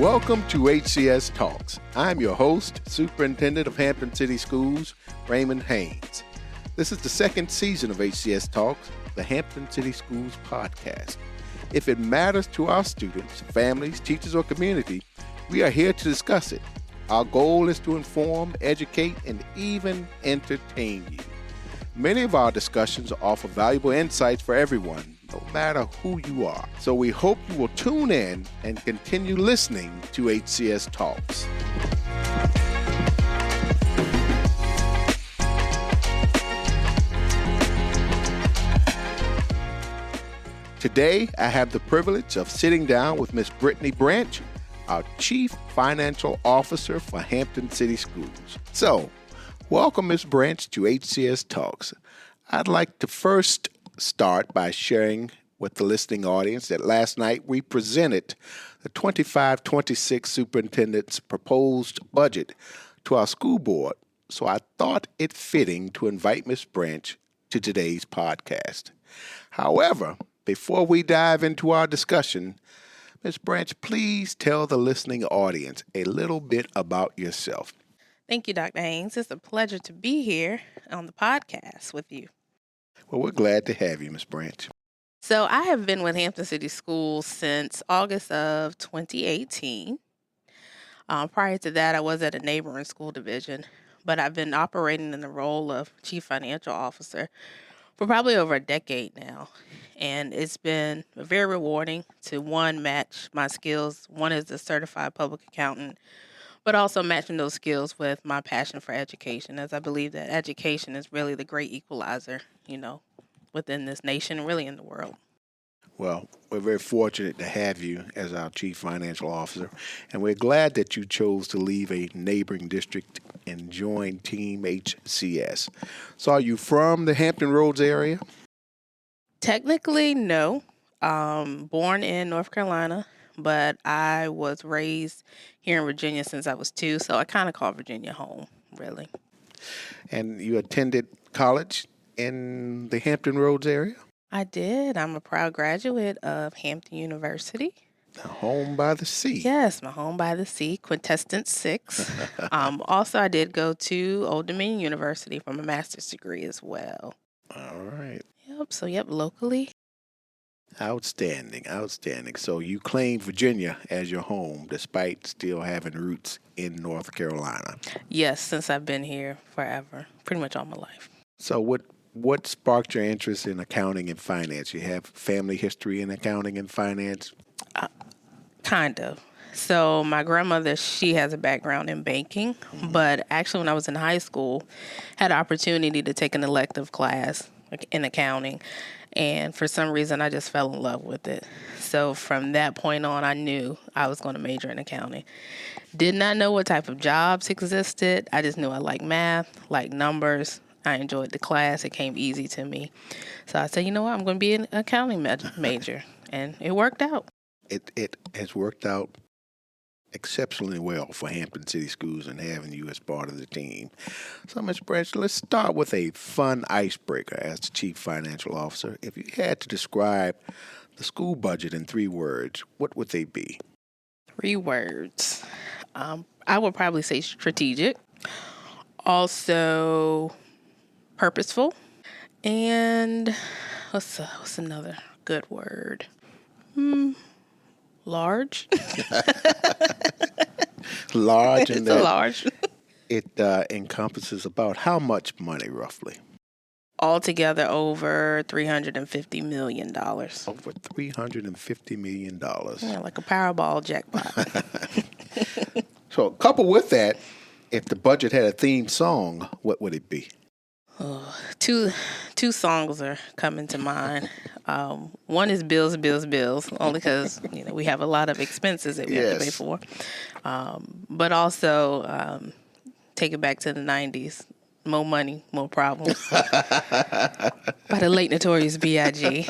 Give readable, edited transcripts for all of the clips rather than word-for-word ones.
Welcome to HCS Talks. I'm your host, Superintendent of Hampton City Schools, Raymond Haynes. This is the second season of HCS Talks, the Hampton City Schools podcast. If it matters to our students, families, teachers, or community, we are here to discuss it. Our goal is to inform, educate, and even entertain you. Many of our discussions offer valuable insights for everyone, no matter who you are. So we hope you will tune in and continue listening to HCS Talks. Today, I have the privilege of sitting down with Ms. Brittany Branch, our Chief Financial Officer for Hampton City Schools. So, welcome, Ms. Branch, to HCS Talks. I'd like to first start by sharing with the listening audience that last night we presented the 25-26 superintendent's proposed budget to our school board, so I thought it fitting to invite Ms. Branch to today's podcast. However, before we dive into our discussion, Ms. Branch, please tell the listening audience a little bit about yourself. Thank you, Dr. Haynes. It's a pleasure to be here on the podcast with you. Well, we're glad to have you, Ms. Branch. So I have been with Hampton City Schools since August of 2018. Prior to that, I was at a neighboring school division, but I've been operating in the role of Chief Financial Officer for probably over a decade now. And it's been very rewarding to, one, match my skills. One is a certified public accountant, but also matching those skills with my passion for education, as I believe that education is really the great equalizer, within this nation and really in the world. Well, we're very fortunate to have you as our Chief Financial Officer, and we're glad that you chose to leave a neighboring district and join Team HCS. So are you from the Hampton Roads area? Technically, no. Born in North Carolina, but I was raised here in Virginia since I was 2, so I kind of call Virginia home, really. And you attended college in the Hampton Roads area? I did. I'm a proud graduate of Hampton University. Home by the sea. Yes, my home by the sea, quintessence 6. Also, I did go to Old Dominion University for my master's degree as well. All right. Yep, locally. Outstanding. So you claim Virginia as your home despite still having roots in North Carolina. Yes, since I've been here forever, pretty much all my life. So what sparked your interest in accounting and finance? You have family history in accounting and finance? Kind of. So my grandmother, she has a background in banking, but actually when I was in high school, had an opportunity to take an elective class in accounting. And for some reason, I just fell in love with it. So from that point on, I knew I was going to major in accounting. Did not know what type of jobs existed. I just knew I liked math, liked numbers. I enjoyed the class. It came easy to me. So I said, you know what, I'm going to be an accounting major. And it worked out. It has worked out exceptionally well for Hampton City Schools and having you as part of the team. So, Ms. Branch, let's start with a fun icebreaker as the Chief Financial Officer. If you had to describe the school budget in 3 words, what would they be? 3 words. I would probably say strategic, also purposeful, and what's another good word? Large. Large. It's a large. It encompasses about how much money, roughly? Altogether, over $350 million. Over $350 million. Yeah, like a Powerball jackpot. So, coupled with that, if the budget had a theme song, what would it be? Two songs are coming to mind. One is Bills, Bills, Bills, only because we have a lot of expenses that we have to pay for. But also take it back to the 90s. More money, more problems. By the late Notorious B.I.G.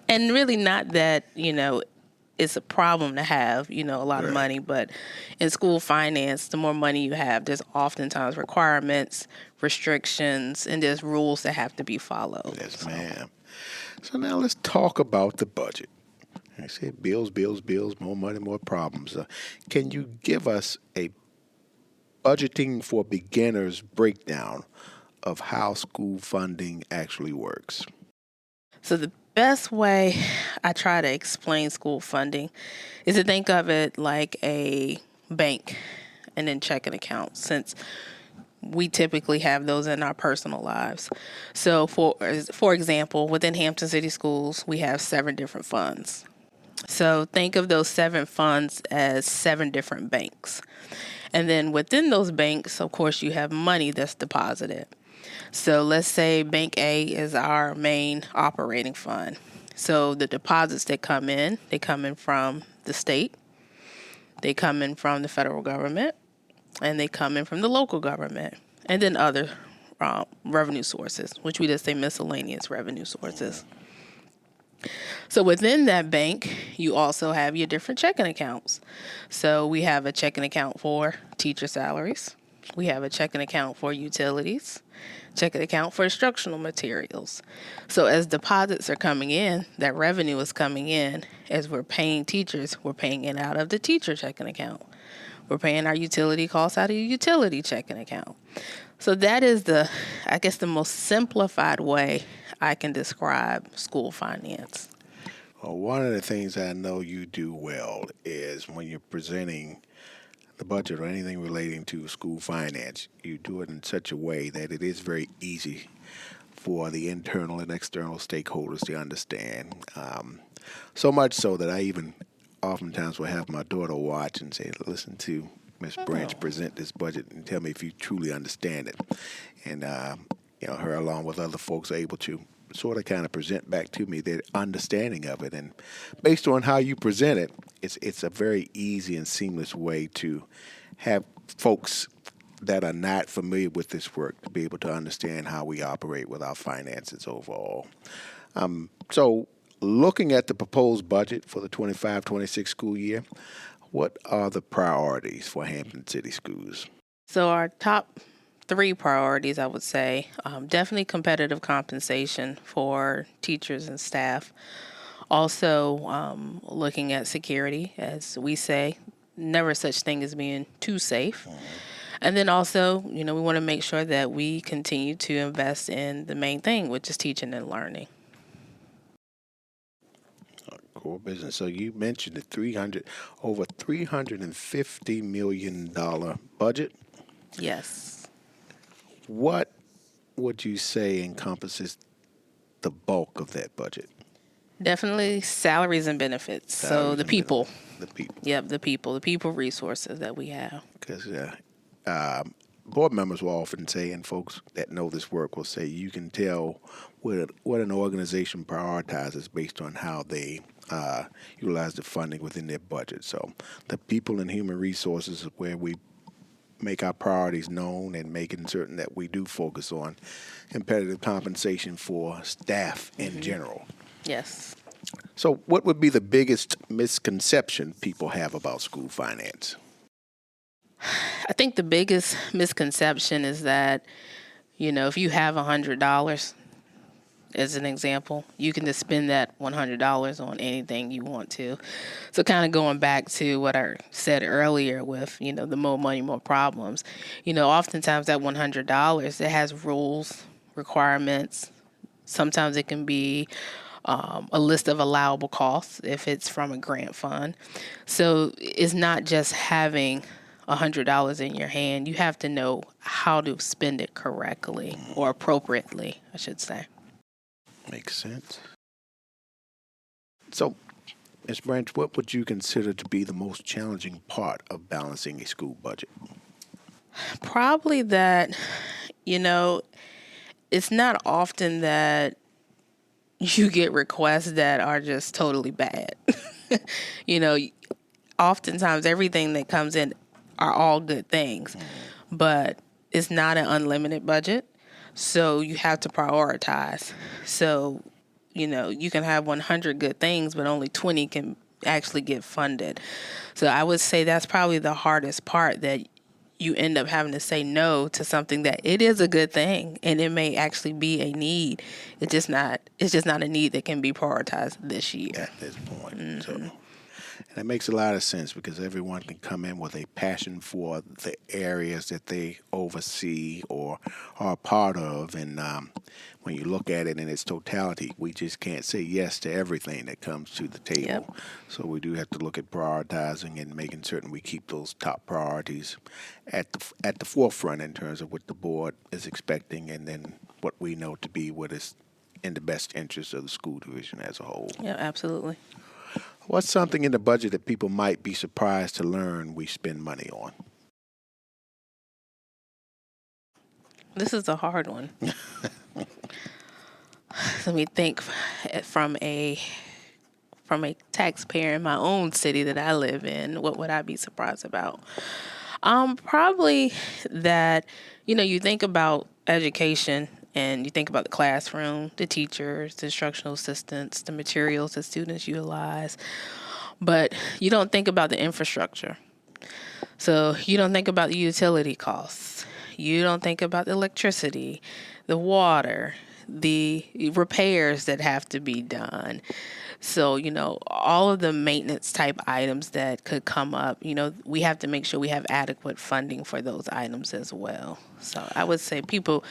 And really not that, it's a problem to have, a lot of money. But in school finance, the more money you have, there's oftentimes requirements, restrictions, and there's rules that have to be followed. Yes, ma'am. So now let's talk about the budget. I said bills, bills, bills, more money, more problems. Can you give us a budgeting for beginners breakdown of how school funding actually works? So the best way I try to explain school funding is to think of it like a bank and then checking account, since we typically have those in our personal lives. So for example, within Hampton City Schools, we have 7 different funds. So think of those 7 funds as 7 different banks. And then within those banks, of course, you have money that's deposited. So let's say Bank A is our main operating fund. So the deposits that come in, they come in from the state, they come in from the federal government, and they come in from the local government, and then other revenue sources, which we just say miscellaneous revenue sources. So within that bank, you also have your different checking accounts. So we have a checking account for teacher salaries. We have a checking account for utilities, checking account for instructional materials. So as deposits are coming in, that revenue is coming in. As we're paying teachers, we're paying it out of the teacher checking account. We're paying our utility costs out of your utility checking account. So that is the most simplified way I can describe school finance. Well, one of the things I know you do well is when you're presenting the budget or anything relating to school finance, you do it in such a way that it is very easy for the internal and external stakeholders to understand. So much so that I even oftentimes will have my daughter watch and say, listen to Ms. Branch present this budget and tell me if you truly understand it. And, her along with other folks are able to sort of kind of present back to me their understanding of it. And based on how you present it, it's a very easy and seamless way to have folks that are not familiar with this work to be able to understand how we operate with our finances overall. So looking at the proposed budget for the 25-26 school year, what are the priorities for Hampton City Schools? So our top 3 priorities, I would say, definitely competitive compensation for teachers and staff. Also, looking at security, as we say, never such thing as being too safe. And then also, we want to make sure that we continue to invest in the main thing, which is teaching and learning. Core business. So you mentioned the over $350 million budget. Yes. What would you say encompasses the bulk of that budget? Definitely salaries and benefits. So the people. The people. Yep, the people resources that we have. Because board members will often say, and folks that know this work will say, you can tell what an organization prioritizes based on how they utilize the funding within their budget. So the people and human resources is where we make our priorities known and making certain that we do focus on competitive compensation for staff in general. Yes. So what would be the biggest misconception people have about school finance? I think the biggest misconception is that, if you have $100, as an example, you can just spend that $100 on anything you want to. So kind of going back to what I said earlier with, the more money, more problems, oftentimes that $100, it has rules, requirements. Sometimes it can be a list of allowable costs if it's from a grant fund. So it's not just having $100 in your hand. You have to know how to spend it correctly or appropriately, I should say. Makes sense. So, Ms. Branch, what would you consider to be the most challenging part of balancing a school budget? Probably that, it's not often that you get requests that are just totally bad. Oftentimes everything that comes in are all good things, but it's not an unlimited budget. So you have to prioritize. So, you can have 100 good things, but only 20 can actually get funded. So I would say that's probably the hardest part, that you end up having to say no to something that it is a good thing and it may actually be a need. It's just not a need that can be prioritized this year. At this point. Mm-hmm. So that makes a lot of sense because everyone can come in with a passion for the areas that they oversee or are a part of. And when you look at it in its totality, we just can't say yes to everything that comes to the table. Yep. So we do have to look at prioritizing and making certain we keep those top priorities at the forefront in terms of what the board is expecting and then what we know to be what is in the best interest of the school division as a whole. Yeah, absolutely. What's something in the budget that people might be surprised to learn we spend money on? This is a hard one. Let me think from a taxpayer in my own city that I live in. What would I be surprised about? Probably that, you think about education and you think about the classroom, the teachers, the instructional assistants, the materials that students utilize, but you don't think about the infrastructure. So you don't think about the utility costs. You don't think about the electricity, the water, the repairs that have to be done. So, all of the maintenance type items that could come up, we have to make sure we have adequate funding for those items as well. So I would say people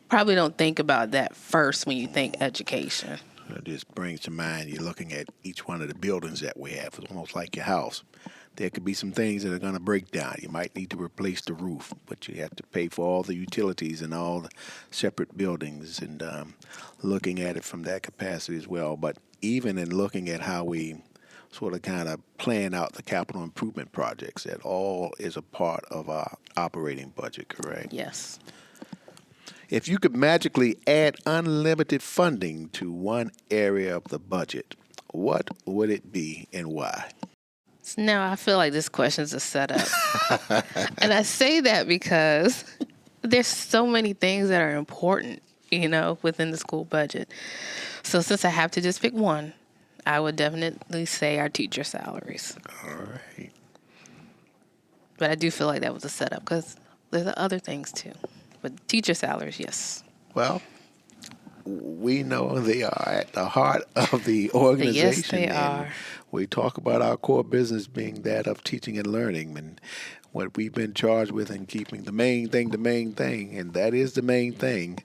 probably don't think about that first when you think education. It just brings to mind you're looking at each one of the buildings that we have. It's almost like your house. There could be some things that are going to break down. You might need to replace the roof, but you have to pay for all the utilities and all the separate buildings and looking at it from that capacity as well. But even in looking at how we sort of kind of plan out the capital improvement projects, that all is a part of our operating budget, correct? Yes. If you could magically add unlimited funding to one area of the budget, what would it be and why? Now, I feel like this question's a setup. And I say that because there's so many things that are important, within the school budget. So since I have to just pick one, I would definitely say our teacher salaries. All right. But I do feel like that was a setup because there's other things too. But teacher salaries, yes. Well, we know they are at the heart of the organization. Yes, they are. We talk about our core business being that of teaching and learning and what we've been charged with in keeping the main thing, and that is the main thing.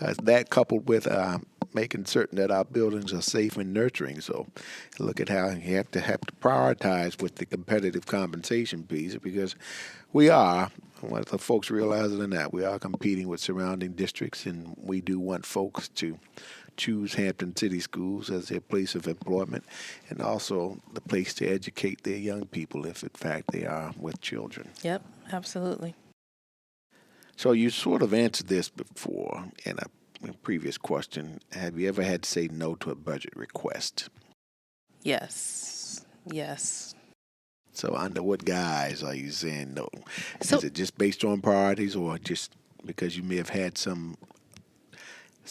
That coupled with making certain that our buildings are safe and nurturing. So look at how you have to prioritize with the competitive compensation piece because we are, whether folks realize it or not, we are competing with surrounding districts, and we do want folks to choose Hampton City Schools as their place of employment and also the place to educate their young people if, in fact, they are with children. Yep, absolutely. So you sort of answered this before in a previous question. Have you ever had to say no to a budget request? Yes. So under what guise are you saying no? So, is it just based on priorities or just because you may have had some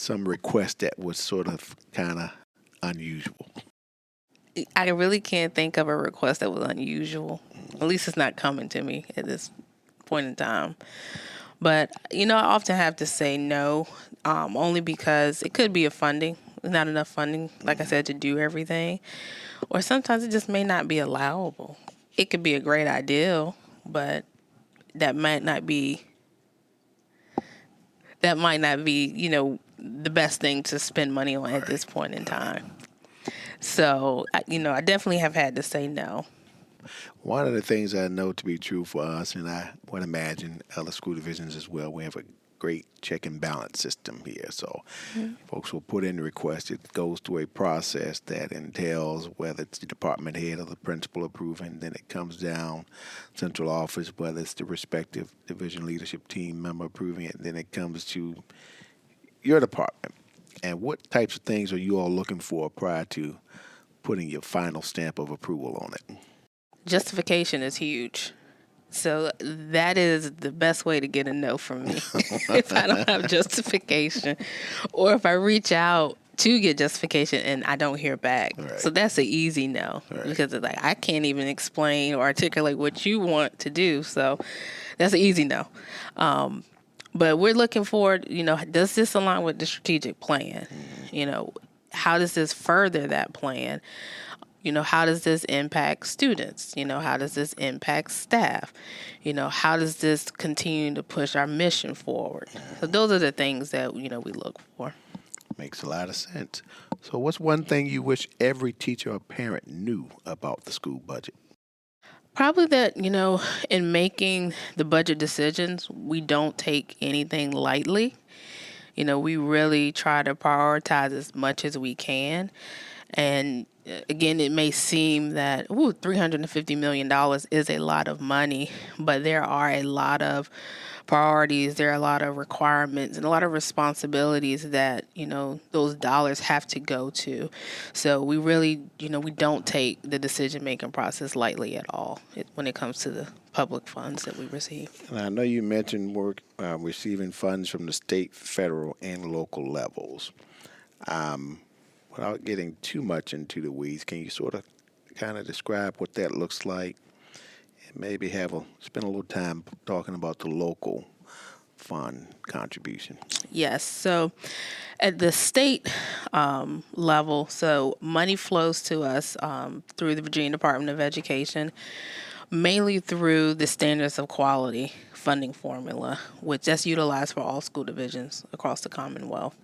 request that was sort of kind of unusual? I really can't think of a request that was unusual. At least it's not coming to me at this point in time. But, I often have to say no, only because it could be a funding, not enough funding, like I said, to do everything. Or sometimes it just may not be allowable. It could be a great ideal, but that might not be, the best thing to spend money on at this point in time. So, I definitely have had to say no. One of the things I know to be true for us, and I would imagine other school divisions as well, we have a great check and balance system here. So folks will put in the request. It goes through a process that entails whether it's the department head or the principal approving, then it comes down central office, whether it's the respective division leadership team member approving it, and then it comes to your department. And what types of things are you all looking for prior to putting your final stamp of approval on it? Justification is huge. So that is the best way to get a no from me if I don't have justification. Or if I reach out to get justification and I don't hear back. Right. So that's an easy no, because it's like I can't even explain or articulate what you want to do. So that's an easy no. But we're looking forward, does this align with the strategic plan? How does this further that plan? How does this impact students? How does this impact staff? How does this continue to push our mission forward? So those are the things that, we look for. Makes a lot of sense. So what's one thing you wish every teacher or parent knew about the school budget? Probably that, in making the budget decisions, we don't take anything lightly. We really try to prioritize as much as we can. And again, it may seem that $350 million is a lot of money, but there are a lot of priorities, there are a lot of requirements and a lot of responsibilities that, those dollars have to go to. So we really, we don't take the decision-making process lightly at all when it comes to the public funds that we receive. And I know you mentioned receiving funds from the state, federal, and local levels. Without getting too much into the weeds, can you sort of kind of describe what that looks like? And maybe spend a little time talking about the local fund contribution. Yes. So at the state level, so money flows to us through the Virginia Department of Education, mainly through the Standards of Quality funding formula, which that's utilized for all school divisions across the Commonwealth.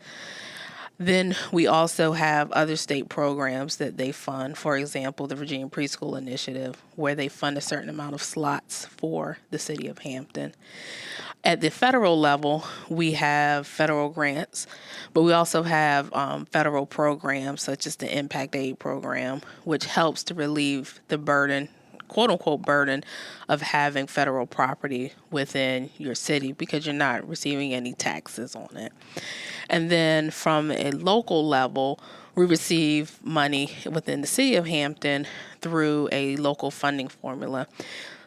Then we also have other state programs that they fund. For example, the Virginia Preschool Initiative, where they fund a certain amount of slots for the city of Hampton. At the federal level, we have federal grants, but we also have federal programs such as the Impact Aid program, which helps to relieve the burden, quote-unquote burden, of having federal property within your city because you're not receiving any taxes on it. And then from a local level, we receive money within the city of Hampton through a local funding formula.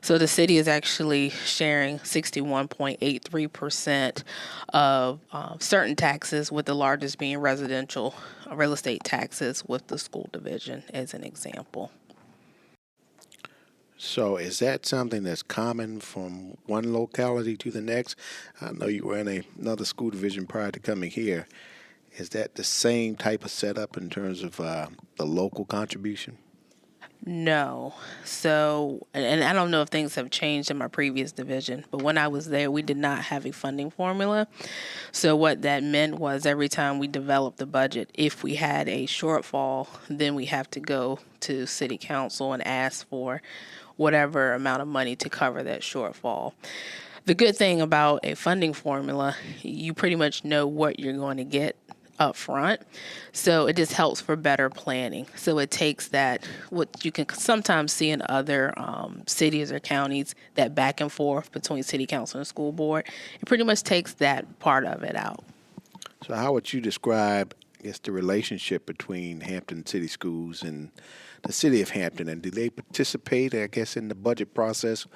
So the city is actually sharing 61.83% of certain taxes, with the largest being residential real estate taxes with the school division as an example. So is that something that's common from one locality to the next? I know you were in another school division prior to coming here. Is that the same type of setup in terms of the local contribution? No. So, and I don't know if things have changed in my previous division, but when I was there, we did not have a funding formula. So what that meant was every time we developed the budget, if we had a shortfall, then we have to go to city council and ask for whatever amount of money to cover that shortfall. The good thing about a funding formula, you pretty much know what you're going to get up front. So it just helps for better planning. So it takes that, what you can sometimes see in other cities or counties, that back and forth between city council and school board. It pretty much takes that part of it out. So how would you describe, I guess, the relationship between Hampton City Schools and the city of Hampton? And do they participate, I guess, in the budget process?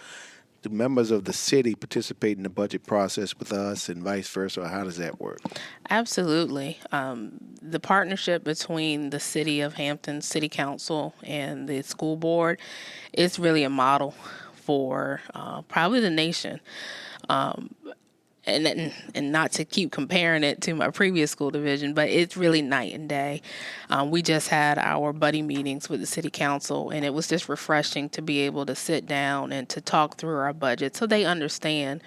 Do members of the city participate in the budget process with us and vice versa, or how does that work? Absolutely. The partnership between the city of Hampton City Council and the school board is really a model for probably the nation. And not to keep comparing it to my previous school division, but it's really night and day. We just had our buddy meetings with the city council, and it was just refreshing to be able to sit down and to talk through our budget so they understand,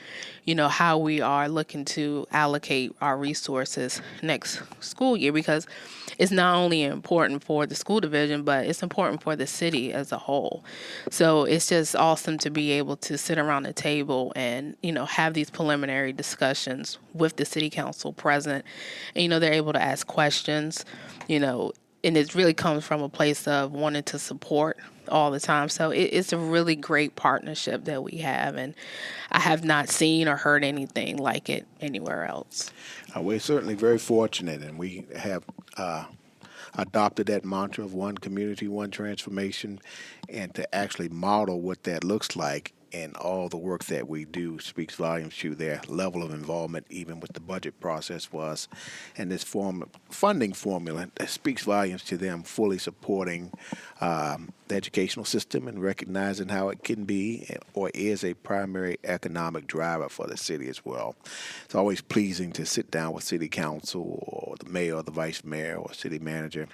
how we are looking to allocate our resources next school year, because it's not only important for the school division, but it's important for the city as a whole. So it's just awesome to be able to sit around the table and, have these preliminary discussions with the city council present. And, they're able to ask questions, and it really comes from a place of wanting to support all the time. So it's a really great partnership that we have, and I have not seen or heard anything like it anywhere else. We're certainly very fortunate, and we have adopted that mantra of one community, one transformation, and to actually model what that looks like and all the work that we do speaks volumes to their level of involvement, even with the budget process for us. And this funding formula that speaks volumes to them fully supporting the educational system and recognizing how it can be or is a primary economic driver for the city as well. It's always pleasing to sit down with city council or the mayor or the vice mayor or city manager,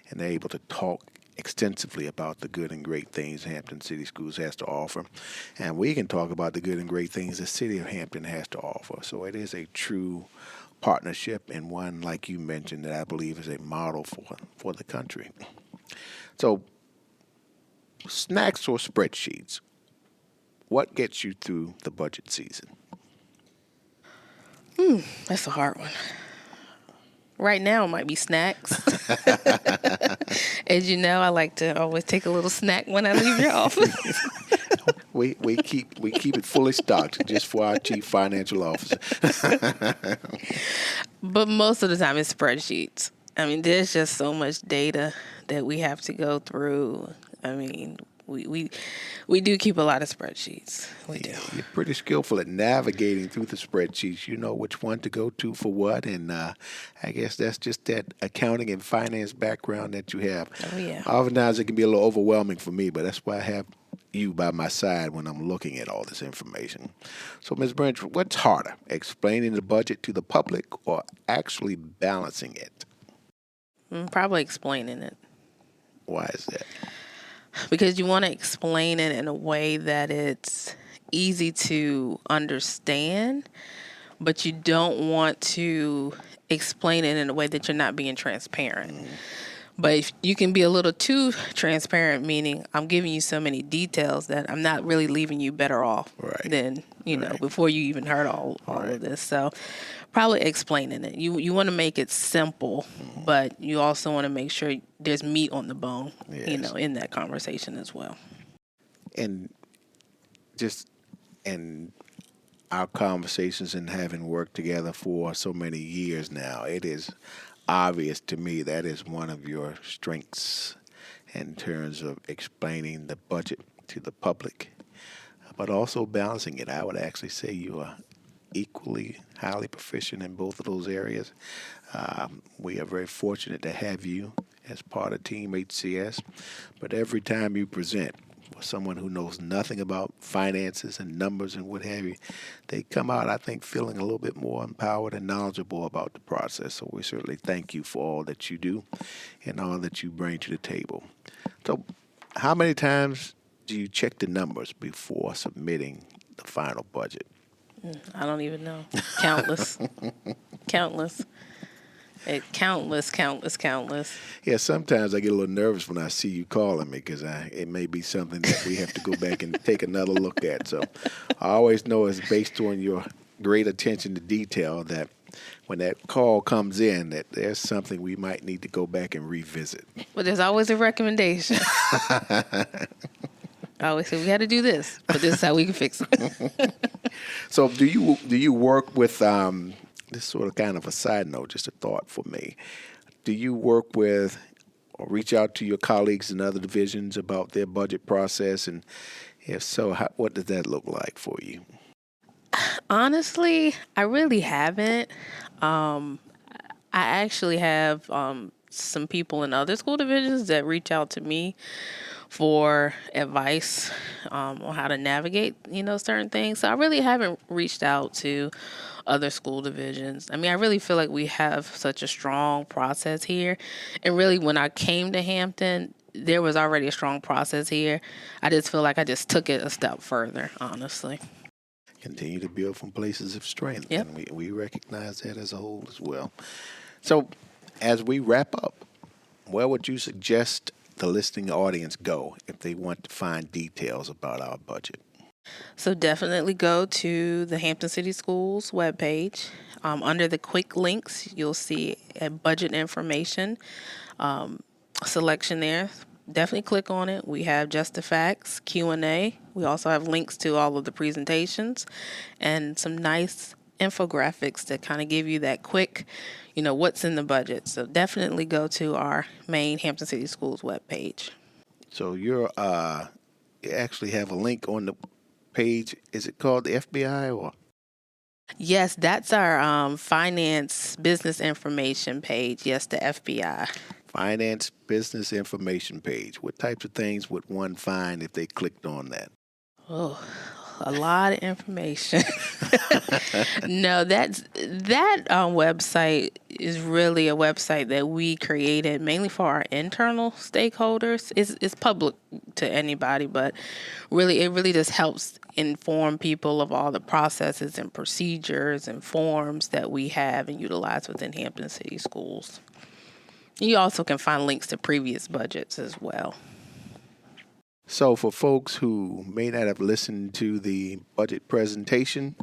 and they're able to talk extensively about the good and great things Hampton City Schools has to offer. And we can talk about the good and great things the city of Hampton has to offer. So it is a true partnership, and one, like you mentioned, that I believe is a model for the country. So snacks or spreadsheets, what gets you through the budget season? That's a hard one. Right now, it might be snacks. As you know, I like to always take a little snack when I leave your office. We keep it fully stocked just for our chief financial officer. But most of the time, it's spreadsheets. I mean, there's just so much data that we have to go through. I mean, we do keep a lot of spreadsheets. We do. You're pretty skillful at navigating through the spreadsheets. You know which one to go to for what, and I guess that's just that accounting and finance background that you have. Oh, yeah. Oftentimes it can be a little overwhelming for me, but that's why I have you by my side when I'm looking at all this information. So, Ms. Branch, what's harder, explaining the budget to the public or actually balancing it? Probably explaining it. Why is that? Because you want to explain it in a way that it's easy to understand, but you don't want to explain it in a way that you're not being transparent. But if you can be a little too transparent, meaning I'm giving you so many details that I'm not really leaving you better off than, know, before you even heard all of this. So probably explaining it. You want to make it simple, but you also want to make sure there's meat on the bone, in that conversation as well. And just in our conversations and having worked together for so many years now, it is obvious to me that is one of your strengths in terms of explaining the budget to the public, but also balancing it. I would actually say you are equally highly proficient in both of those areas. We are very fortunate to have you as part of Team HCS, but every time you present, for someone who knows nothing about finances and numbers and what have you, they come out, I think, feeling a little bit more empowered and knowledgeable about the process. So we certainly thank you for all that you do and all that you bring to the table. So how many times do you check the numbers before submitting the final budget? I don't even know. Countless. Countless. Countless. Yeah, sometimes I get a little nervous when I see you calling me because it may be something that we have to go back and take another look at. So I always know it's based on your great attention to detail that when that call comes in that there's something we might need to go back and revisit. But there's always a recommendation. I always say we got to do this, but this is how we can fix it. So do you work with this sort of kind of a side note, just a thought for me. Do you work with or reach out to your colleagues in other divisions about their budget process? And if so, what does that look like for you? Honestly, I really haven't. I actually have some people in other school divisions that reach out to me for advice on how to navigate, certain things. So I really haven't reached out to other school divisions. I mean, I really feel like we have such a strong process here. And really, when I came to Hampton, there was already a strong process here. I just feel like I just took it a step further, honestly. Continue to build from places of strength. Yep. And we recognize that as a whole as well. So as we wrap up, where would you suggest the listening audience go if they want to find details about our budget? So definitely go to the Hampton City Schools webpage. Under the quick links, you'll see a budget information selection there. Definitely click on it. We have Just the Facts, Q&A. We also have links to all of the presentations and some nice infographics that kind of give you that quick, what's in the budget. So definitely go to our main Hampton City Schools webpage. So you actually have a link on the page. Is it called the FBI or? Yes, that's our finance business information page. Yes, the FBI. Finance business information page. What types of things would one find if they clicked on that? Oh, a lot of information. No, that website is really a website that we created mainly for our internal stakeholders. It's public to anybody, but really it really just helps inform people of all the processes and procedures and forms that we have and utilize within Hampton City Schools. You also can find links to previous budgets as well. So for folks who may not have listened to the budget presentation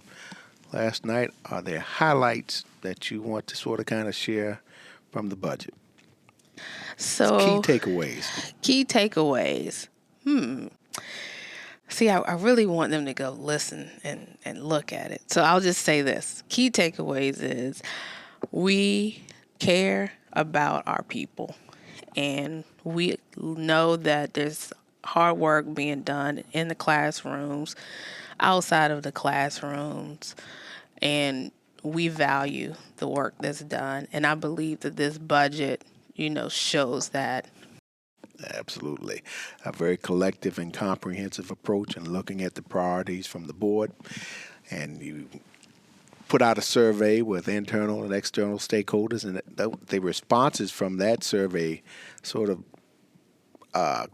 last night, are there highlights that you want to sort of kind of share from the budget? So key takeaways. Key takeaways. See, I really want them to go listen and look at it. So I'll just say this. Key takeaways is we care about our people. And we know that there's hard work being done in the classrooms, outside of the classrooms, and we value the work that's done. And I believe that this budget, shows that. Absolutely. A very collective and comprehensive approach in looking at the priorities from the board. And you put out a survey with internal and external stakeholders, and the responses from that survey sort of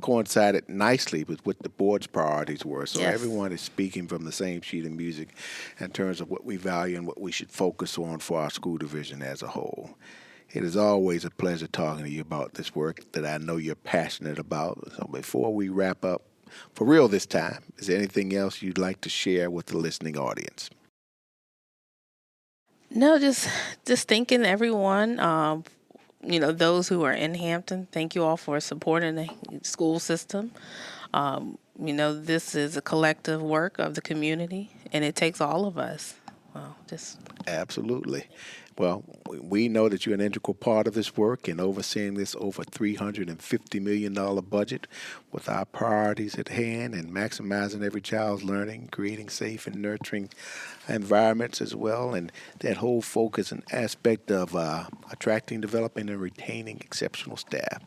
coincided nicely with what the board's priorities were. So Yes. Everyone is speaking from the same sheet of music in terms of what we value and what we should focus on for our school division as a whole. It is always a pleasure talking to you about this work that I know you're passionate about. So before we wrap up, for real this time, is there anything else you'd like to share with the listening audience? No, just thanking everyone, those who are in Hampton. Thank you all for supporting the school system. This is a collective work of the community, and it takes all of us. Absolutely. Well, we know that you're an integral part of this work in overseeing this over $350 million budget with our priorities at hand and maximizing every child's learning, creating safe and nurturing environments as well, and that whole focus and aspect of attracting, developing, and retaining exceptional staff.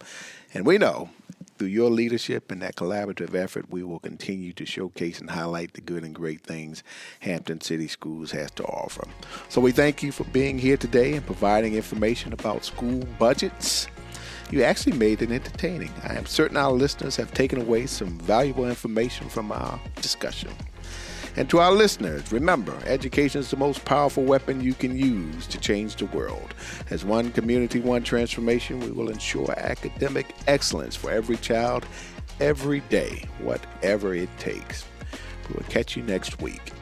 And we know through your leadership and that collaborative effort, we will continue to showcase and highlight the good and great things Hampton City Schools has to offer. So we thank you for being here today and providing information about school budgets. You actually made it entertaining. I am certain our listeners have taken away some valuable information from our discussion. And to our listeners, remember, education is the most powerful weapon you can use to change the world. As one community, one transformation, we will ensure academic excellence for every child, every day, whatever it takes. We will catch you next week.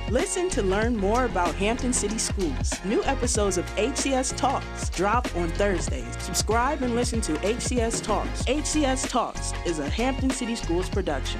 Listen to learn more about Hampton City Schools. New episodes of HCS Talks drop on Thursdays. Subscribe and listen to HCS Talks. HCS Talks is a Hampton City Schools production.